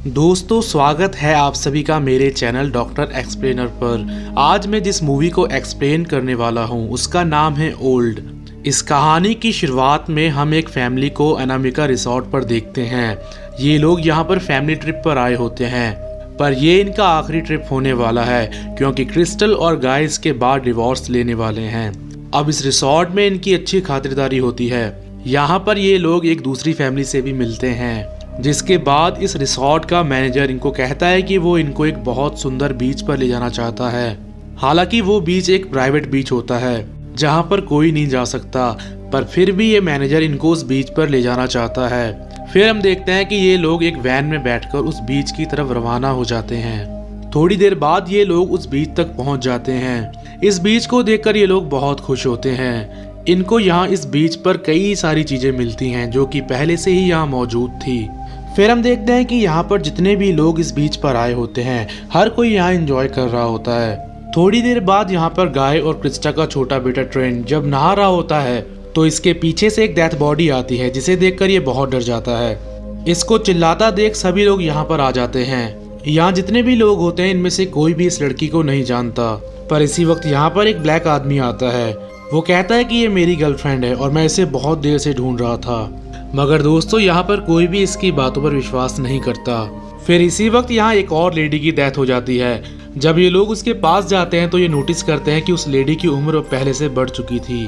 दोस्तों स्वागत है आप सभी का मेरे चैनल डॉक्टर एक्सप्लेनर पर। आज मैं जिस मूवी को एक्सप्लेन करने वाला हूं उसका नाम है ओल्ड। इस कहानी की शुरुआत में हम एक फैमिली को अनामिका रिसोर्ट पर देखते हैं। ये लोग यहां पर फैमिली ट्रिप पर आए होते हैं, पर ये इनका आखिरी ट्रिप होने वाला है क्योंकि क्रिस्टल और गाय इसके बाद डिवोर्स लेने वाले हैं। अब इस रिसोर्ट में इनकी अच्छी खातिरदारी होती है। यहाँ पर ये लोग एक दूसरी फैमिली से भी मिलते हैं, जिसके बाद इस रिसोर्ट का मैनेजर इनको कहता है कि वो इनको एक बहुत सुंदर बीच पर ले जाना चाहता है। हालांकि वो बीच एक प्राइवेट बीच होता है जहां पर कोई नहीं जा सकता, पर फिर भी ये मैनेजर इनको उस बीच पर ले जाना चाहता है। फिर हम देखते हैं कि ये लोग एक वैन में बैठकर उस बीच की तरफ रवाना हो जाते हैं। थोड़ी देर बाद ये लोग उस बीच तक पहुंच जाते हैं। इस बीच को देखकर ये लोग बहुत खुश होते हैं। इनको यहाँ इस बीच पर कई सारी चीजें मिलती हैं जो कि पहले से ही यहाँ मौजूद थी। फिर हम देखते हैं कि यहाँ पर जितने भी लोग इस बीच पर आए होते हैं हर कोई यहाँ एंजॉय कर रहा होता है। थोड़ी देर बाद यहाँ पर गाय और क्रिस्टा का छोटा बेटा ट्रेंट जब नहा रहा होता है तो इसके पीछे से एक डेथ बॉडी आती है, जिसे देखकर ये बहुत डर जाता है। इसको चिल्लाता देख सभी लोग यहाँ पर आ जाते हैं। यहाँ जितने भी लोग होते हैं इनमें से कोई भी इस लड़की को नहीं जानता, पर इसी वक्त यहाँ पर एक ब्लैक आदमी आता है। वो कहता है कि ये मेरी गर्लफ्रेंड है और मैं इसे बहुत देर से ढूंढ रहा था। मगर दोस्तों यहाँ पर कोई भी इसकी बातों पर विश्वास नहीं करता। फिर इसी वक्त यहाँ एक और लेडी की डेथ हो जाती है। जब ये लोग उसके पास जाते हैं तो ये नोटिस करते हैं कि उस लेडी की उम्र पहले से बढ़ चुकी थी।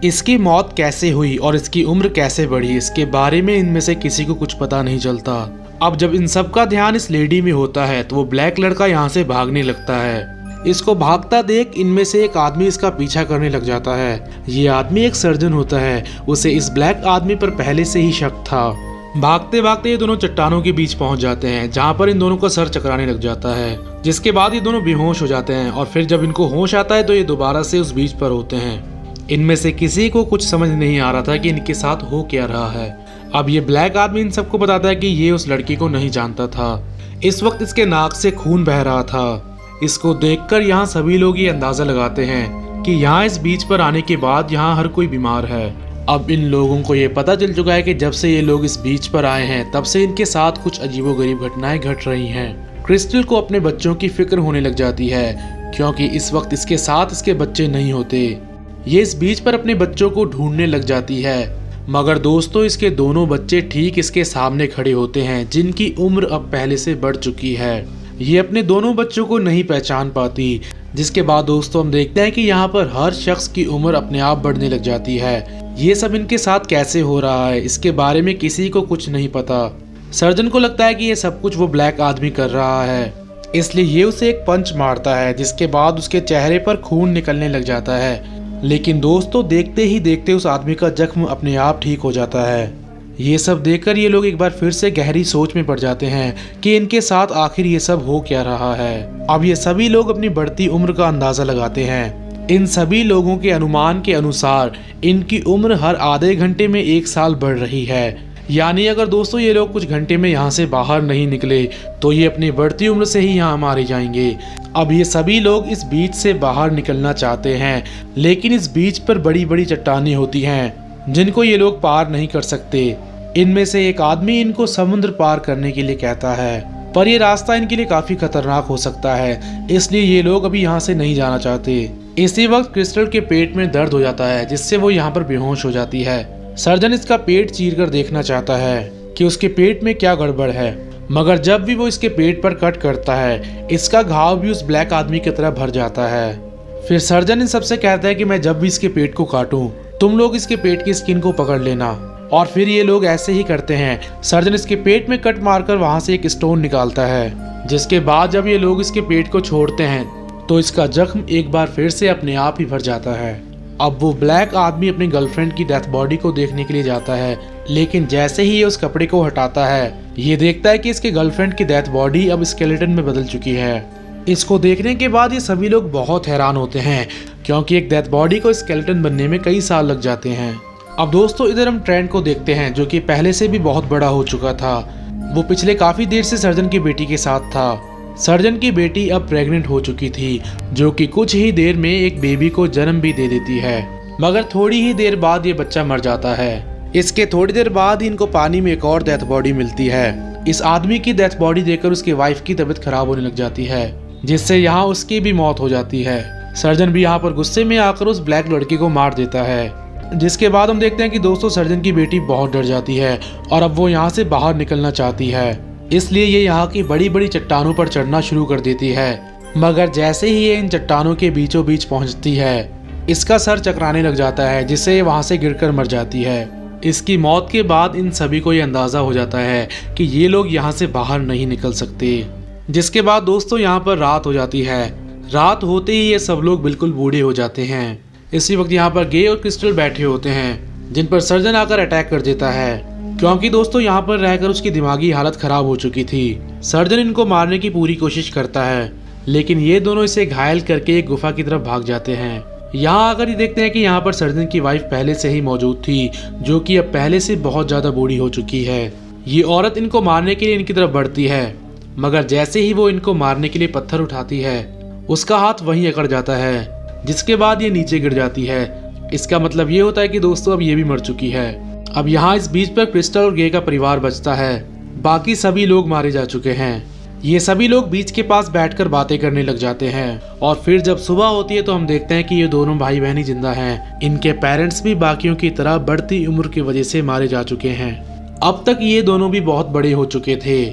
इसकी मौत कैसे हुई और इसकी उम्र कैसे बढ़ी, इसके बारे में इनमें से किसी को कुछ पता नहीं चलता। अब जब इन सब का ध्यान इस लेडी में होता है तो वो ब्लैक लड़का यहाँ से भागने लगता है। इसको भागता देख इनमें से एक आदमी इसका पीछा करने लग जाता है। ये आदमी एक सर्जन होता है। उसे इस ब्लैक आदमी पर पहले से ही शक था। भागते भागते ये दोनों चट्टानों के बीच पहुंच जाते हैं, जहां पर इन दोनों का सर चकराने लग जाता है। जिसके बाद ये दोनों बेहोश हो जाते हैं और फिर जब इनको होश आता है तो ये दोबारा से उस बीच पर होते हैं। इनमें से किसी को कुछ समझ नहीं आ रहा था कि इनके साथ हो क्या रहा है। अब ये ब्लैक आदमी इन सबको बताता है कि ये उस लड़की को नहीं जानता था। इस वक्त इसके नाक से खून बह रहा था। इसको देखकर यहाँ सभी लोग ये अंदाजा लगाते हैं कि यहाँ इस बीच पर आने के बाद यहाँ हर कोई बीमार है। अब इन लोगों को ये पता चल चुका है कि जब से ये लोग इस बीच पर आए हैं तब से इनके साथ कुछ अजीबोगरीब घटनाएं घट रही हैं। क्रिस्टल को अपने बच्चों की फिक्र होने लग जाती है क्योंकि इस वक्त इसके साथ इसके बच्चे नहीं होते। ये इस बीच पर अपने बच्चों को ढूंढने लग जाती है, मगर दोस्तों इसके दोनों बच्चे ठीक इसके सामने खड़े होते हैं जिनकी उम्र अब पहले से बढ़ चुकी है। ये अपने दोनों बच्चों को नहीं पहचान पाती। जिसके बाद दोस्तों हम देखते हैं कि यहाँ पर हर शख्स की उम्र अपने आप बढ़ने लग जाती है। ये सब इनके साथ कैसे हो रहा है इसके बारे में किसी को कुछ नहीं पता। सर्जन को लगता है कि ये सब कुछ वो ब्लैक आदमी कर रहा है, इसलिए ये उसे एक पंच मारता है, जिसके बाद उसके चेहरे पर खून निकलने लग जाता है। लेकिन दोस्तों देखते ही देखते उस आदमी का जख्म अपने आप ठीक हो जाता है। ये सब देखकर ये लोग एक बार फिर से गहरी सोच में पड़ जाते हैं कि इनके साथ आखिर ये सब हो क्या रहा है। अब ये सभी लोग अपनी बढ़ती उम्र का अंदाजा लगाते हैं। इन सभी लोगों के अनुमान के अनुसार इनकी उम्र हर आधे घंटे में 1 साल बढ़ रही है। यानी अगर दोस्तों ये लोग कुछ घंटे में यहाँ से बाहर नहीं निकले तो ये अपनी बढ़ती उम्र से ही यहाँ मारे जाएंगे। अब ये सभी लोग इस बीच से बाहर निकलना चाहते हैं, लेकिन इस बीच पर बड़ी बड़ी चट्टानें होती हैं जिनको ये लोग पार नहीं कर सकते। इनमें से एक आदमी इनको समुद्र पार करने के लिए कहता है, पर यह रास्ता इनके लिए काफी खतरनाक हो सकता है, इसलिए ये लोग अभी यहाँ से नहीं जाना चाहते। इसी वक्त क्रिस्टल के पेट में दर्द हो जाता है, जिससे वो यहाँ पर बेहोश हो जाती है। सर्जन इसका पेट चीरकर देखना चाहता है कि उसके पेट में क्या गड़बड़ है, मगर जब भी वो इसके पेट पर कट करता है इसका घाव भी उस ब्लैक आदमी की तरह भर जाता है। फिर सर्जन इन सबसे कहता है कि मैं जब भी इसके पेट को काटूं तुम लोग इसके पेट की स्किन को पकड़ लेना। और फिर ये लोग ऐसे ही करते हैं। सर्जन इसके पेट में कट मारकर वहां से एक स्टोन निकालता है, जिसके बाद जब ये लोग इसके पेट को छोड़ते हैं तो इसका जख्म एक बार फिर से अपने आप ही भर जाता है। अब वो ब्लैक आदमी अपनी गर्लफ्रेंड की डेथ बॉडी को देखने के लिए जाता है, लेकिन जैसे ही ये उस कपड़े को हटाता है ये देखता है कि इसके गर्लफ्रेंड की डेथ बॉडी अब स्केलेटन में बदल चुकी है। इसको देखने के बाद ये सभी लोग बहुत हैरान होते हैं क्योंकि एक डेथ बॉडी को स्केलेटन बनने में कई साल लग जाते हैं। अब दोस्तों इधर हम ट्रेंट को देखते हैं जो कि पहले से भी बहुत बड़ा हो चुका था। वो पिछले काफी देर से सर्जन की बेटी के साथ था। सर्जन की बेटी अब प्रेग्नेंट हो चुकी थी, जो कि कुछ ही देर में एक बेबी को जन्म भी दे देती है, मगर थोड़ी ही देर बाद ये बच्चा मर जाता है। इसके थोड़ी देर बाद ही इनको पानी में एक और डेथ बॉडी मिलती है। इस आदमी की डेथ बॉडी देखकर उसकी वाइफ की तबीयत खराब होने लग जाती है, जिससे यहाँ उसकी भी मौत हो जाती है। सर्जन भी यहाँ पर गुस्से में आकर उस ब्लैक लड़की को मार देता है, जिसके बाद हम देखते हैं कि दोस्तों सर्जन की बेटी बहुत डर जाती है और अब वो यहाँ से बाहर निकलना चाहती है, इसलिए ये यहाँ की बड़ी बड़ी चट्टानों पर चढ़ना शुरू कर देती है। मगर जैसे ही ये इन चट्टानों के बीचों बीच पहुँचती है, इसका सर चकराने लग जाता है, जिससे ये वहाँ से गिरकर मर जाती है। इसकी मौत के बाद इन सभी को ये अंदाज़ा हो जाता है कि ये लोग यहाँ से बाहर नहीं निकल सकते। जिसके बाद दोस्तों यहाँ पर रात हो जाती है। रात होते ही ये सब लोग बिल्कुल बूढ़े हो जाते हैं। इसी वक्त यहाँ पर गे और क्रिस्टल बैठे होते हैं, जिन पर सर्जन आकर अटैक कर देता है, क्योंकि दोस्तों यहाँ पर रहकर उसकी दिमागी हालत खराब हो चुकी थी। सर्जन इनको मारने की पूरी कोशिश करता है, लेकिन ये दोनों इसे घायल करके एक गुफा की तरफ भाग जाते हैं। यहाँ आकर ये देखते हैं कि यहाँ पर सर्जन की वाइफ पहले से ही मौजूद थी, जो कि अब पहले से बहुत ज़्यादा बूढ़ी हो चुकी है। ये औरत इनको मारने के लिए इनकी तरफ बढ़ती है, मगर जैसे ही वो इनको मारने के लिए पत्थर उठाती है, उसका हाथ वहीं अकड़ जाता है, जिसके बाद ये नीचे गिर जाती है। इसका मतलब ये होता है कि दोस्तों अब ये भी मर चुकी है। अब यहाँ इस बीच पर क्रिस्टल और गे का परिवार बचता है, बाकी सभी लोग मारे जा चुके हैं। ये सभी लोग बीच के पास बैठकर बातें करने लग जाते हैं और फिर जब सुबह होती है तो हम देखते हैं कि ये दोनों भाई बहन ही जिंदा हैं। इनके पेरेंट्स भी बाकियों की तरह बढ़ती उम्र की वजह से मारे जा चुके हैं। अब तक ये दोनों भी बहुत बड़े हो चुके थे।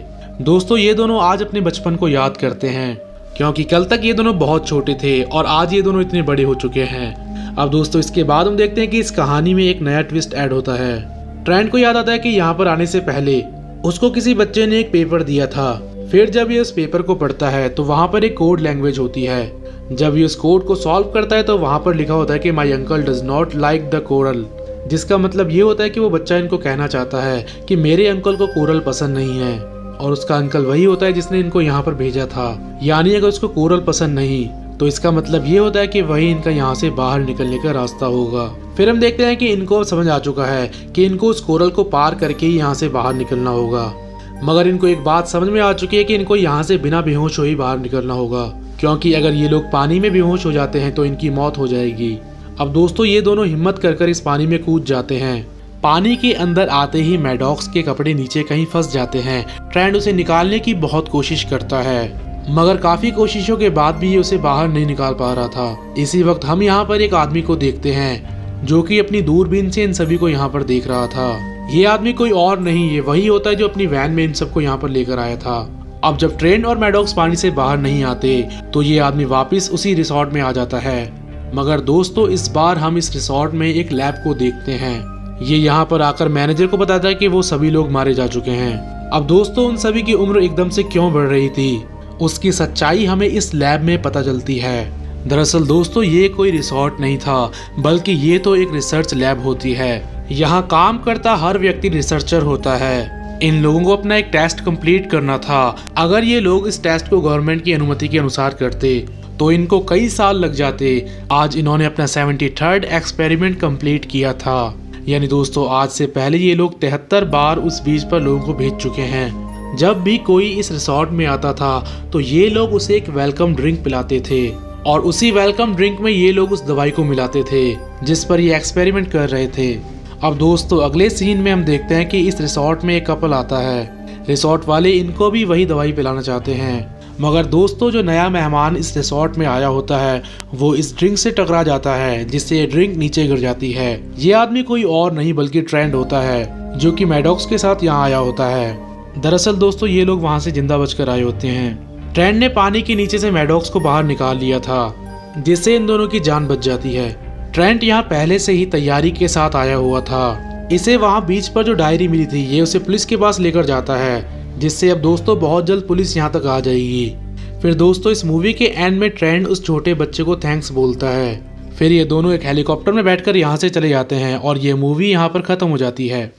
दोस्तों ये दोनों आज अपने बचपन को याद करते हैं, क्योंकि कल तक ये दोनों बहुत छोटे थे और आज ये दोनों इतने बड़े हो चुके हैं। अब दोस्तों इसके बाद हम देखते हैं कि इस कहानी में एक नया ट्विस्ट ऐड होता है। ट्रेंट को याद आता है कि यहाँ पर आने से पहले उसको किसी बच्चे ने एक पेपर दिया था। फिर जब ये उस पेपर को पढ़ता है तो वहाँ पर एक कोड लैंग्वेज होती है। जब ये उस कोड को सॉल्व करता है तो वहाँ पर लिखा होता है कि my uncle does not like the coral, जिसका मतलब ये होता है कि वो बच्चा इनको कहना चाहता है कि मेरे अंकल को कोरल पसंद नहीं है, और उसका अंकल वही होता है जिसने इनको यहाँ पर भेजा था। यानी अगर उसको कोरल पसंद नहीं तो इसका मतलब ये होता है कि वही इनका यहाँ से बाहर निकलने का रास्ता होगा। फिर हम देखते हैं कि इनको समझ आ चुका है कि इनको उस कोरल को पार करके ही यहाँ से बाहर निकलना होगा। मगर इनको एक बात समझ में आ चुकी है कि इनको यहाँ से बिना बेहोश हो ही बाहर निकलना होगा, क्योंकि अगर ये लोग पानी में बेहोश हो जाते हैं तो इनकी मौत हो जाएगी। अब दोस्तों ये दोनों हिम्मत कर इस पानी में कूद जाते हैं। पानी के अंदर आते ही मैडॉक्स के कपड़े नीचे कहीं फंस जाते हैं। ट्रेंट उसे निकालने की बहुत कोशिश करता है, मगर काफी कोशिशों के बाद भी ये उसे बाहर नहीं निकाल पा रहा था। इसी वक्त हम यहाँ पर एक आदमी को देखते हैं, जो कि अपनी दूरबीन से इन सभी को यहाँ पर देख रहा था। ये आदमी कोई और नहीं, ये वही होता है जो अपनी वैन में इन सबको यहाँ पर लेकर आया था। अब जब ट्रेंट और मैडॉक्स पानी से बाहर नहीं आते तो ये आदमी वापस उसी रिसोर्ट में आ जाता है। मगर दोस्तों इस बार हम इस रिसोर्ट में एक लैब को देखते हैं। ये यहाँ पर आकर मैनेजर को बताता है कि वो सभी लोग मारे जा चुके हैं। अब दोस्तों उन सभी की उम्र एकदम से क्यों बढ़ रही थी, उसकी सच्चाई हमें इस लैब में पता चलती है। दरअसल दोस्तों ये कोई रिसोर्ट नहीं था, बल्कि ये तो एक रिसर्च लैब होती है। यहाँ काम करता हर व्यक्ति रिसर्चर होता है। इन लोगों को अपना एक टेस्ट कंप्लीट करना था। अगर ये लोग इस टेस्ट को गवर्नमेंट की अनुमति के अनुसार करते तो इनको कई साल लग जाते। आज इन्होंने अपना 73rd एक्सपेरिमेंट कंप्लीट किया था। यानी दोस्तों आज से पहले ये लोग 73 बार उस बीच पर लोगों को भेज चुके हैं। जब भी कोई इस रिसोर्ट में आता था तो ये लोग उसे एक वेलकम ड्रिंक पिलाते थे, और उसी वेलकम ड्रिंक में ये लोग उस दवाई को मिलाते थे जिस पर ये एक्सपेरिमेंट कर रहे थे। अब दोस्तों अगले सीन में हम देखते हैं कि इस रिसोर्ट में एक कपल आता है। रिसोर्ट वाले इनको भी वही दवाई पिलाना चाहते हैं, मगर दोस्तों जो नया मेहमान इस रिसोर्ट में आया होता है वो इस ड्रिंक से टकरा जाता है, जिससे ये ड्रिंक नीचे गिर जाती है। ये आदमी कोई और नहीं बल्कि ट्रेंट होता है, जो कि मैडॉक्स के साथ यहाँ आया होता है। दरअसल दोस्तों ये लोग वहाँ से जिंदा बचकर आए होते हैं। ट्रेंट ने पानी के नीचे से मैडॉक्स को बाहर निकाल लिया था, जिससे इन दोनों की जान बच जाती है। ट्रेंट यहाँ पहले से ही तैयारी के साथ आया हुआ था। इसे वहाँ बीच पर जो डायरी मिली थी ये उसे पुलिस के पास लेकर जाता है, जिससे अब दोस्तों बहुत जल्द पुलिस यहाँ तक आ जाएगी। फिर दोस्तों इस मूवी के एंड में ट्रेंट उस छोटे बच्चे को थैंक्स बोलता है। फिर ये दोनों एक हेलीकॉप्टर में बैठकर यहाँ से चले जाते हैं और ये मूवी यहाँ पर खत्म हो जाती है।